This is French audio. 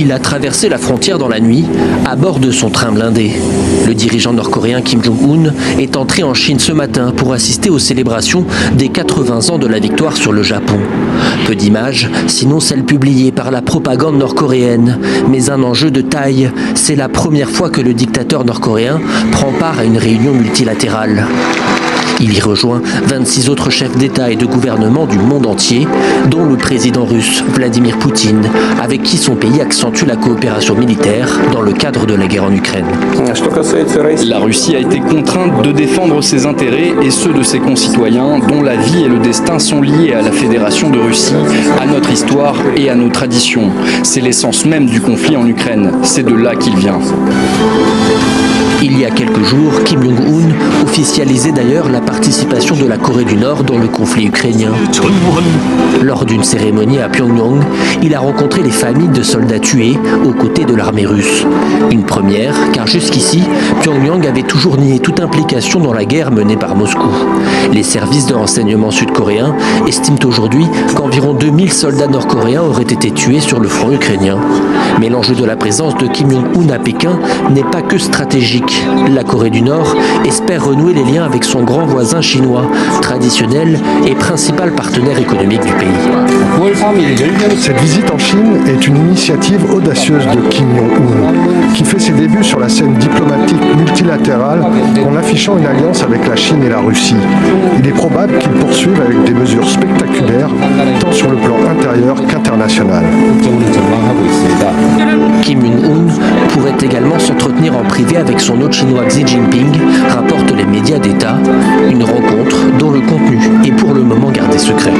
Il a traversé la frontière dans la nuit à bord de son train blindé. Le dirigeant nord-coréen Kim Jong-un est entré en Chine ce matin pour assister aux célébrations des 80 ans de la victoire sur le Japon. Peu d'images, sinon celles publiées par la propagande nord-coréenne. Mais un enjeu de taille, c'est la première fois que le dictateur nord-coréen prend part à une réunion multilatérale. Il y rejoint 26 autres chefs d'État et de gouvernement du monde entier, dont le président russe Vladimir Poutine, avec qui son pays accentue la coopération militaire dans le cadre de la guerre en Ukraine. La Russie a été contrainte de défendre ses intérêts et ceux de ses concitoyens, dont la vie et le destin sont liés à la Fédération de Russie, à notre histoire et à nos traditions. C'est l'essence même du conflit en Ukraine. C'est de là qu'il vient. Il y a quelques jours, Kim Jong-un officialisait d'ailleurs la participation de la Corée du Nord dans le conflit ukrainien. Lors d'une cérémonie à Pyongyang, il a rencontré les familles de soldats tués aux côtés de l'armée russe. Une première, car jusqu'ici, Pyongyang avait toujours nié toute implication dans la guerre menée par Moscou. Les services de renseignement sud-coréens estiment aujourd'hui qu'environ 2000 soldats nord-coréens auraient été tués sur le front ukrainien. Mais l'enjeu de la présence de Kim Jong-un à Pékin n'est pas que stratégique. La Corée du Nord espère renouer les liens avec son grand voisin chinois, traditionnel et principal partenaire économique du pays. Cette visite en Chine est une initiative audacieuse de Kim Jong-un, qui fait ses débuts sur la scène diplomatique multilatérale en affichant une alliance avec la Chine et la Russie. Il est probable qu'il poursuive avec des mesures spectaculaires, tant sur le plan intérieur qu'international. Kim Jong-un pourrait également s'entretenir en privé avec son hôte chinois Xi Jinping, rapportent les médias d'État, une rencontre dont le contenu est pour le moment gardé secret.